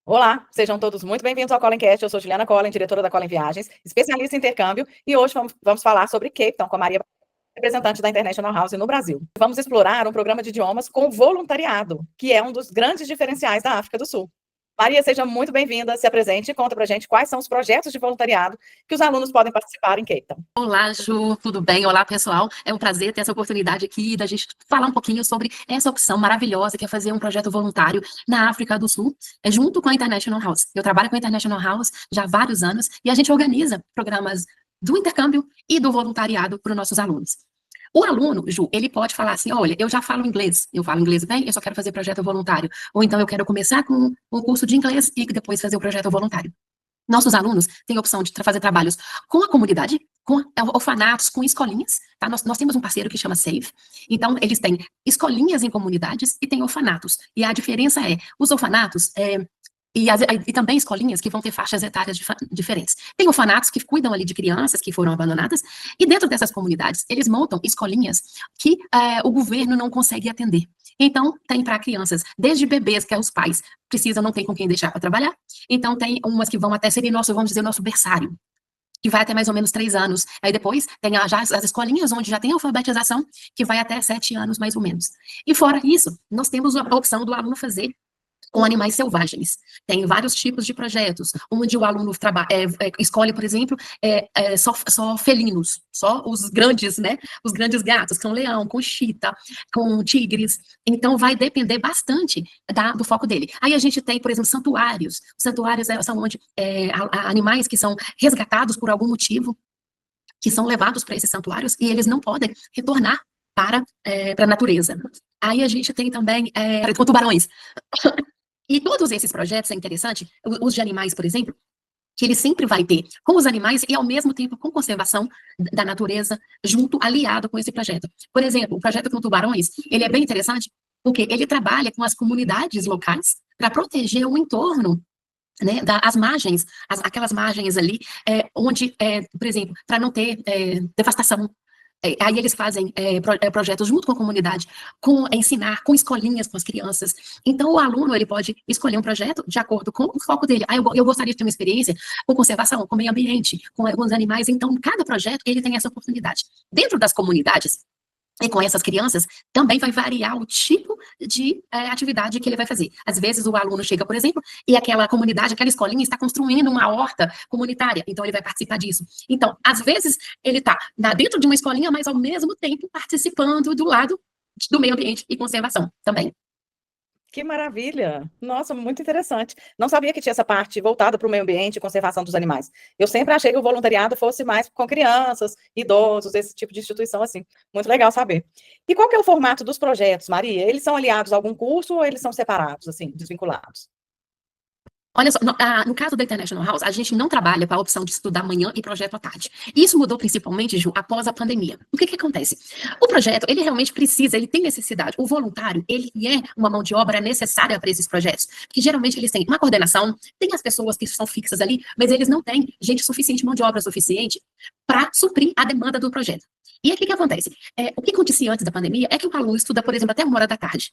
Olá, sejam todos muito bem-vindos ao Collencast. Eu sou Juliana Collen, diretora da Collen Viagens, especialista em intercâmbio, e hoje vamos falar sobre Cape Town com a Maria, representante da International House no Brasil. Vamos explorar um programa de idiomas com voluntariado, que é um dos grandes diferenciais da África do Sul. Maria, seja muito bem-vinda, se apresente e conta pra gente quais são os projetos de voluntariado que os alunos podem participar em Cape Town. Olá, Ju, tudo bem? Olá, pessoal. É um prazer ter essa oportunidade aqui da gente falar um pouquinho sobre essa opção maravilhosa que é fazer um projeto voluntário na África do Sul, junto com a International House. Eu trabalho com a International House já há vários anos e a gente organiza programas do intercâmbio e do voluntariado para os nossos alunos. O aluno, Ju, ele pode falar assim, olha, eu já falo inglês, eu falo inglês bem, eu só quero fazer projeto voluntário. Ou então eu quero começar com um curso de inglês e depois fazer o projeto voluntário. Nossos alunos têm a opção de fazer trabalhos com a comunidade, com orfanatos, com escolinhas, tá? Nós temos um parceiro que chama Save, então eles têm escolinhas em comunidades e têm orfanatos, e a diferença é, os orfanatos, e também escolinhas que vão ter faixas etárias diferentes. Tem orfanatos que cuidam ali de crianças que foram abandonadas, e dentro dessas comunidades, eles montam escolinhas que o governo não consegue atender. Então, tem para crianças, desde bebês, que os pais precisam, não tem com quem deixar para trabalhar. Então, tem umas que vão até ser nosso, vamos dizer, nosso berçário, que vai até mais ou menos 3 anos. Aí depois tem já as escolinhas onde já tem alfabetização, que vai até 7 anos, mais ou menos. E fora isso, nós temos a opção do aluno fazer com animais selvagens. Tem vários tipos de projetos, onde o aluno escolhe, por exemplo, só felinos, só os grandes, né? Os grandes gatos, com leão, com chita, com tigres. Então, vai depender bastante do foco dele. Aí a gente tem, por exemplo, santuários. Santuários são onde animais que são resgatados por algum motivo, que são levados para esses santuários e eles não podem retornar para a natureza. Aí a gente tem também com tubarões. E todos esses projetos é interessante, os de animais, por exemplo, que ele sempre vai ter com os animais e, ao mesmo tempo, com conservação da natureza, junto, aliado com esse projeto. Por exemplo, o projeto com tubarões, ele é bem interessante, porque ele trabalha com as comunidades locais para proteger o entorno, né, as margens, aquelas margens ali, onde, por exemplo, para não ter devastação. Aí eles fazem projetos junto com a comunidade, com ensinar, com escolinhas com as crianças. Então, o aluno ele pode escolher um projeto de acordo com o foco dele. Eu gostaria de ter uma experiência com conservação, com meio ambiente, com alguns animais. Então, cada projeto ele tem essa oportunidade. Dentro das comunidades, e com essas crianças, também vai variar o tipo de atividade que ele vai fazer. Às vezes, o aluno chega, por exemplo, e aquela comunidade, aquela escolinha está construindo uma horta comunitária, então ele vai participar disso. Então, às vezes, ele está dentro de uma escolinha, mas ao mesmo tempo participando do lado do meio ambiente e conservação também. Que maravilha! Nossa, muito interessante. Não sabia que tinha essa parte voltada para o meio ambiente e conservação dos animais. Eu sempre achei que o voluntariado fosse mais com crianças, idosos, esse tipo de instituição assim. Muito legal saber. E qual que é o formato dos projetos, Maria? Eles são aliados a algum curso ou eles são separados, assim, desvinculados? Olha só, no caso da International House, a gente não trabalha com a opção de estudar manhã e projeto à tarde. Isso mudou principalmente, Ju, após a pandemia. O que acontece? O projeto, ele realmente precisa, ele tem necessidade. O voluntário, ele é uma mão de obra necessária para esses projetos. Porque geralmente eles têm uma coordenação, tem as pessoas que são fixas ali, mas eles não têm gente suficiente, mão de obra suficiente para suprir a demanda do projeto. E aí o que acontece? O que acontecia antes da pandemia é que o aluno estuda, por exemplo, até 1 hora da tarde.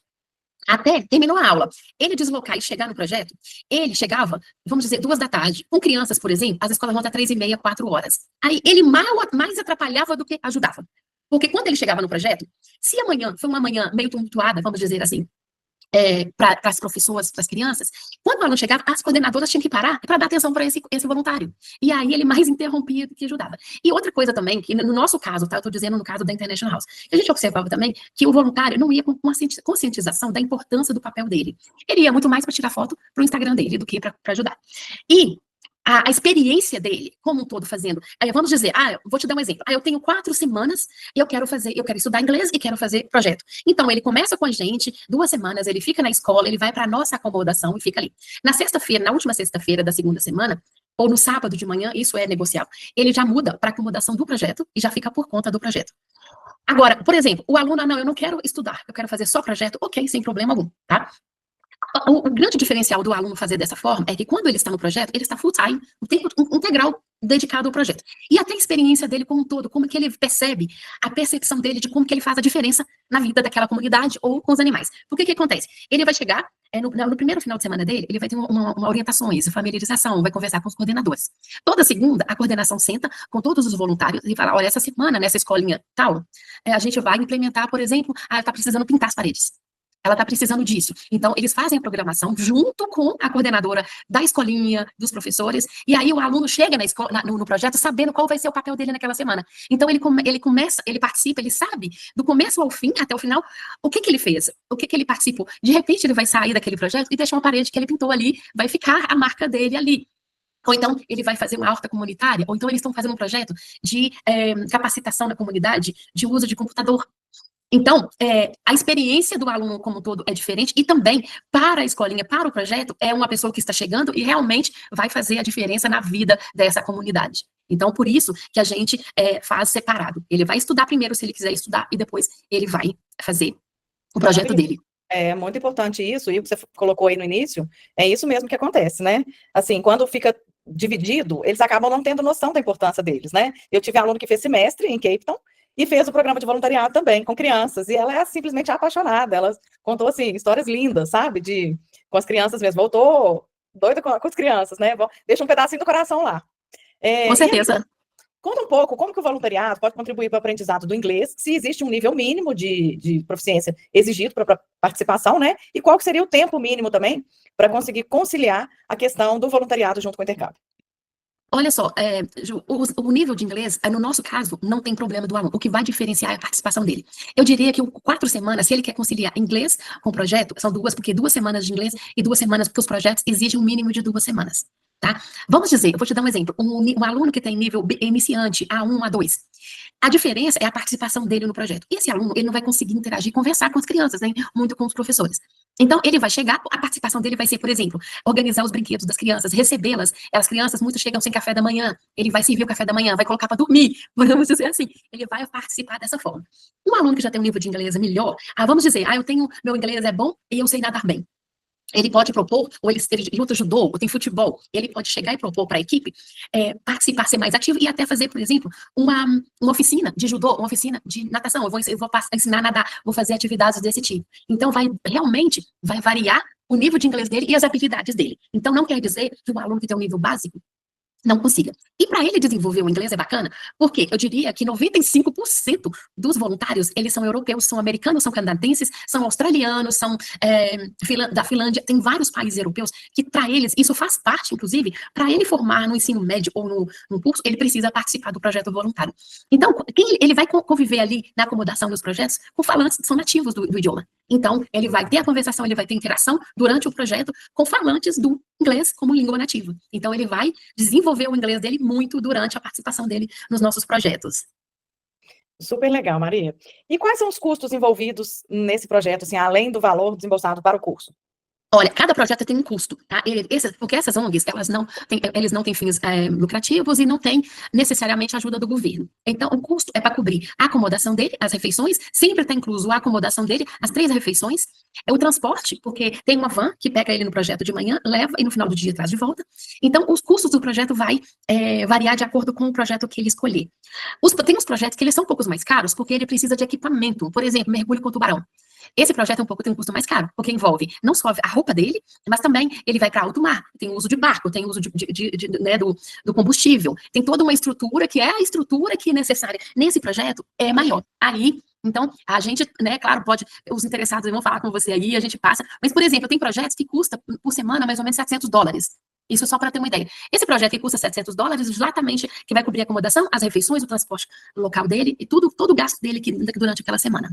Até terminou a aula. Ele deslocar e chegar no projeto, ele chegava, vamos dizer, 2 da tarde. Com crianças, por exemplo, as escolas vão até 3h30, 4 horas. Aí ele mais atrapalhava do que ajudava. Porque quando ele chegava no projeto, se amanhã foi uma manhã meio tumultuada, vamos dizer assim, para as professoras, para as crianças, quando o aluno chegava, as coordenadoras tinham que parar para dar atenção para esse voluntário. E aí ele mais interrompia do que ajudava. E outra coisa também, que no nosso caso, tá, eu estou dizendo no caso da International House, a gente observava também que o voluntário não ia com uma conscientização da importância do papel dele. Ele ia muito mais para tirar foto para o Instagram dele do que para ajudar. E a experiência dele, como um todo, fazendo. Vamos dizer, vou te dar um exemplo. Eu tenho 4 semanas e eu quero estudar inglês e quero fazer projeto. Então, ele começa com a gente, 2 semanas, ele fica na escola, ele vai para a nossa acomodação e fica ali. Na sexta-feira, na última sexta-feira da segunda semana, ou no sábado de manhã, isso é negociável, ele já muda para a acomodação do projeto e já fica por conta do projeto. Agora, por exemplo, o aluno, não, eu não quero estudar, eu quero fazer só projeto, ok, sem problema algum, tá? O grande diferencial do aluno fazer dessa forma é que quando ele está no projeto, ele está full time, o tempo integral dedicado ao projeto. E até a experiência dele como um todo, como que ele percebe, a percepção dele de como que ele faz a diferença na vida daquela comunidade ou com os animais. Porque que acontece? Ele vai chegar, no primeiro final de semana dele, ele vai ter uma orientações, familiarização, vai conversar com os coordenadores. Toda segunda, a coordenação senta com todos os voluntários e fala, olha, essa semana, nessa escolinha tal, a gente vai implementar, por exemplo, está precisando pintar as paredes. Ela está precisando disso. Então, eles fazem a programação junto com a coordenadora da escolinha, dos professores, e aí o aluno chega na escola, no projeto sabendo qual vai ser o papel dele naquela semana. Então, ele começa, ele participa, ele sabe, do começo ao fim, até o final, o que ele fez, o que ele participou. De repente, ele vai sair daquele projeto e deixar uma parede que ele pintou ali, vai ficar a marca dele ali. Ou então, ele vai fazer uma horta comunitária, ou então eles estão fazendo um projeto de capacitação na comunidade de uso de computador. Então, a experiência do aluno como um todo é diferente e também, para a escolinha, para o projeto, é uma pessoa que está chegando e realmente vai fazer a diferença na vida dessa comunidade. Então, por isso que a gente faz separado. Ele vai estudar primeiro, se ele quiser estudar, e depois ele vai fazer o projeto dele. É muito importante isso, e o que você colocou aí no início, é isso mesmo que acontece, né? Assim, quando fica dividido, eles acabam não tendo noção da importância deles, né? Eu tive aluno que fez semestre em Cape Town, e fez o programa de voluntariado também, com crianças, e ela é simplesmente apaixonada, ela contou, assim, histórias lindas, sabe, com as crianças mesmo, voltou doida com as crianças, né, deixa um pedacinho do coração lá. Com certeza. Aí, conta um pouco como que o voluntariado pode contribuir para o aprendizado do inglês, se existe um nível mínimo de proficiência exigido para participação, né, e qual que seria o tempo mínimo também para conseguir conciliar a questão do voluntariado junto com o intercâmbio. Olha só, Ju, o nível de inglês, no nosso caso, não tem problema do aluno. O que vai diferenciar é a participação dele. Eu diria que 4 semanas, se ele quer conciliar inglês com o projeto, são 2, porque 2 semanas de inglês e 2 semanas porque os projetos exigem um mínimo de 2 semanas, tá? Vamos dizer, eu vou te dar um exemplo, um aluno que tem nível iniciante, A1, A2. A diferença é a participação dele no projeto. Esse aluno, ele não vai conseguir interagir, conversar com as crianças, nem muito com os professores. Então, ele vai chegar, a participação dele vai ser, por exemplo, organizar os brinquedos das crianças, recebê-las. As crianças, muitas chegam sem café da manhã, ele vai servir o café da manhã, vai colocar para dormir, vamos dizer assim. Ele vai participar dessa forma. Um aluno que já tem um nível de inglês melhor, vamos dizer, meu inglês é bom e eu sei nadar bem. Ele pode propor, ou ele luta judô, ou tem futebol, ele pode chegar e propor para a equipe participar, ser mais ativo e até fazer, por exemplo, uma oficina de judô, uma oficina de natação. Eu vou ensinar a nadar, vou fazer atividades desse tipo. Então, realmente vai variar o nível de inglês dele e as habilidades dele. Então, não quer dizer que um aluno que tem um nível básico não consiga. E para ele desenvolver o inglês é bacana, porque eu diria que 95% dos voluntários, eles são europeus, são americanos, são canadenses, são australianos, são da Finlândia, tem vários países europeus que para eles, isso faz parte, inclusive, para ele formar no ensino médio ou no curso, ele precisa participar do projeto voluntário. Então, ele vai conviver ali na acomodação dos projetos com falantes que são nativos do idioma. Então, ele vai ter a conversação, ele vai ter interação durante o projeto com falantes do inglês como língua nativa. Então, ele vai desenvolver o inglês dele muito durante a participação dele nos nossos projetos. Super legal, Maria. E quais são os custos envolvidos nesse projeto, assim, além do valor desembolsado para o curso? Olha, cada projeto tem um custo, tá? Porque essas ONGs, eles não têm fins lucrativos e não têm necessariamente ajuda do governo. Então, o custo é para cobrir a acomodação dele, as refeições, sempre está incluso a acomodação dele, as 3 refeições, o transporte, porque tem uma van que pega ele no projeto de manhã, leva e no final do dia traz de volta. Então, os custos do projeto vai variar de acordo com o projeto que ele escolher. Tem uns projetos que eles são um pouco mais caros, porque ele precisa de equipamento, por exemplo, mergulho com tubarão. Esse projeto tem um custo mais caro, porque envolve não só a roupa dele, mas também ele vai para alto mar, tem o uso de barco, tem o uso do combustível, tem toda uma estrutura que é a estrutura que é necessária. Nesse projeto é maior. Aí, então, a gente, né, claro, os interessados vão falar com você aí, a gente passa, mas, por exemplo, tem projetos que custa por semana mais ou menos $700. Isso só para ter uma ideia. Esse projeto que custa $700, exatamente, que vai cobrir a acomodação, as refeições, o transporte local dele e todo o gasto dele durante aquela semana.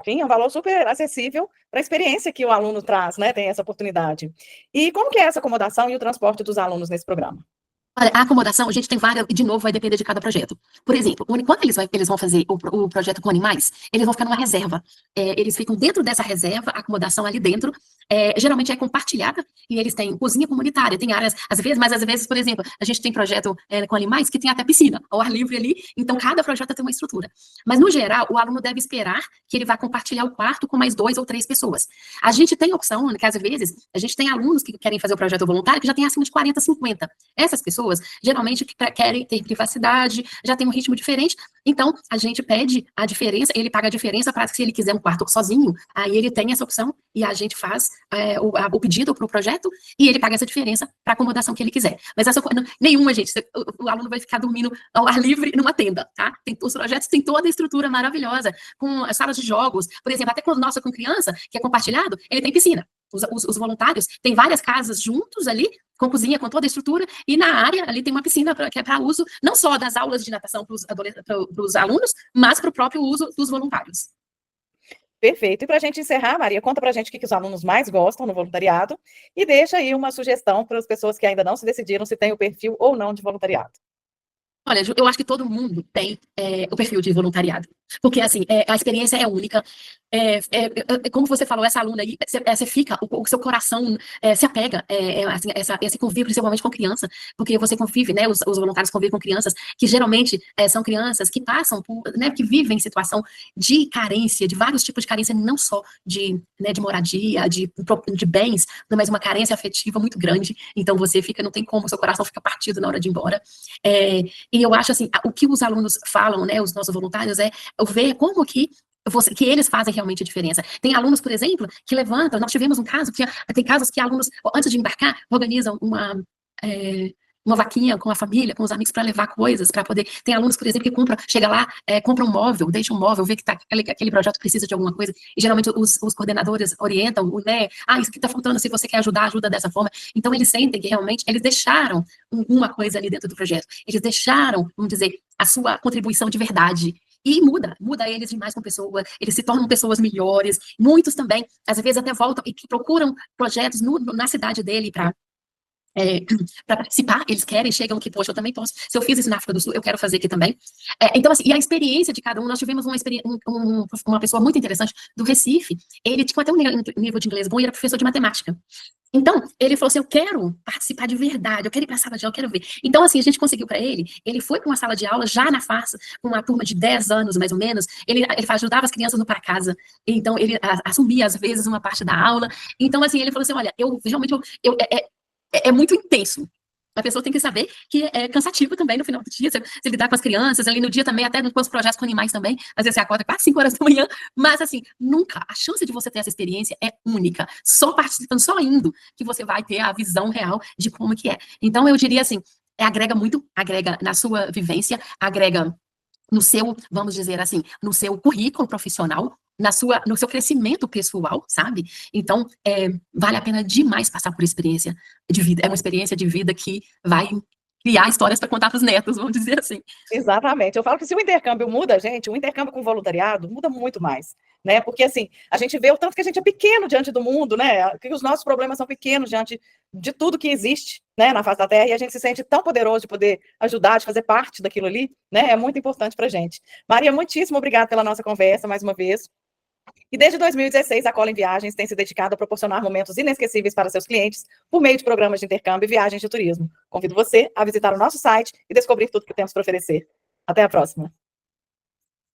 Sim, é um valor super acessível para a experiência que o aluno traz, né? Tem essa oportunidade. E como que é essa acomodação e o transporte dos alunos nesse programa? Olha, a acomodação, a gente tem várias, e de novo vai depender de cada projeto. Por exemplo, quando eles vão fazer o projeto com animais, eles vão ficar numa reserva. Eles ficam dentro dessa reserva, a acomodação ali dentro, geralmente é compartilhada, e eles têm cozinha comunitária, tem áreas, mas às vezes, por exemplo, a gente tem projeto com animais que tem até piscina, ao ar livre ali, então cada projeto tem uma estrutura. Mas, no geral, o aluno deve esperar que ele vá compartilhar o quarto com mais 2 ou 3 pessoas. A gente tem opção, que às vezes, a gente tem alunos que querem fazer o projeto voluntário que já tem acima de 40, 50. Essas pessoas, geralmente, querem ter privacidade, já tem um ritmo diferente, então, a gente pede a diferença, ele paga a diferença para se ele quiser um quarto sozinho, aí ele tem essa opção e a gente faz o pedido para o projeto e ele paga essa diferença para a acomodação que ele quiser. Mas nenhuma, gente, o aluno vai ficar dormindo ao ar livre numa tenda, tá? Os projetos têm toda a estrutura maravilhosa, com as salas de jogos, por exemplo, até com criança, que é compartilhado, ele tem piscina. Os voluntários têm várias casas juntos ali, com cozinha, com toda a estrutura, e na área ali tem uma piscina que é para uso, não só das aulas de natação para os alunos, mas para o próprio uso dos voluntários. Perfeito. E para a gente encerrar, Maria, conta para a gente o que os alunos mais gostam no voluntariado e deixa aí uma sugestão para as pessoas que ainda não se decidiram se tem o perfil ou não de voluntariado. Olha, eu acho que todo mundo tem o perfil de voluntariado, porque, assim, a experiência é única, como você falou, essa aluna aí, você fica, o seu coração se apega, assim, esse convívio, principalmente com criança, porque você convive, né, os voluntários convivem com crianças, que geralmente são crianças que passam por, né, que vivem em situação de carência, de vários tipos de carência, não só de moradia, de bens, mas uma carência afetiva muito grande, então você fica, não tem como, seu coração fica partido na hora de ir embora, e eu acho, assim, o que os alunos falam, né, os nossos voluntários, ver como que eles fazem realmente a diferença. Tem alunos, por exemplo, que levantam, nós tivemos um caso, tem casos que alunos, antes de embarcar, organizam uma vaquinha com a família, com os amigos, para levar coisas, para poder... Tem alunos, por exemplo, que chega lá, compra um móvel, deixa um móvel, vê que aquele projeto precisa de alguma coisa, e geralmente os coordenadores orientam, né, isso aqui está faltando, se você quer ajudar, ajuda dessa forma. Então, eles sentem que realmente eles deixaram uma coisa ali dentro do projeto. Eles deixaram, vamos dizer, a sua contribuição de verdade. E muda eles demais como pessoa, eles se tornam pessoas melhores. Muitos também, às vezes, até voltam e procuram projetos na cidade dele para participar, eles querem, chegam que, poxa, eu também posso, se eu fiz isso na África do Sul, eu quero fazer aqui também. Então, assim, e a experiência de cada um, nós tivemos uma pessoa muito interessante do Recife, ele tinha até um nível de inglês bom e era professor de matemática. Então, ele falou assim, eu quero participar de verdade, eu quero ir para a sala de aula, eu quero ver. Então, assim, a gente conseguiu para ele foi para uma sala de aula, já na farsa, com uma turma de 10 anos, mais ou menos, ele ajudava as crianças no para casa, então ele assumia, às vezes, uma parte da aula. Então, assim, ele falou assim, olha, eu realmente, é muito intenso. A pessoa tem que saber que é cansativo também no final do dia, você lidar com as crianças, ali no dia também, até com os projetos com animais também, às vezes você acorda 4, 5 horas da manhã, mas assim, nunca, a chance de você ter essa experiência é única, só participando, só indo, que você vai ter a visão real de como que é. Então, eu diria assim, agrega muito, agrega na sua vivência, agrega no seu, vamos dizer assim, no seu currículo profissional, no seu crescimento pessoal, sabe? Então, vale a pena demais passar por experiência de vida. É uma experiência de vida que vai criar histórias para contar para os netos, vamos dizer assim. Exatamente. Eu falo que se o intercâmbio muda, gente, o intercâmbio com voluntariado muda muito mais, né? Porque, assim, a gente vê o tanto que a gente é pequeno diante do mundo, né? Que os nossos problemas são pequenos diante de tudo que existe, né, na face da Terra, e a gente se sente tão poderoso de poder ajudar, de fazer parte daquilo ali, né? É muito importante para a gente. Maria, muitíssimo obrigada pela nossa conversa, mais uma vez. E desde 2016, a Colin Viagens tem se dedicado a proporcionar momentos inesquecíveis para seus clientes por meio de programas de intercâmbio e viagens de turismo. Convido você a visitar o nosso site e descobrir tudo que temos para oferecer. Até a próxima.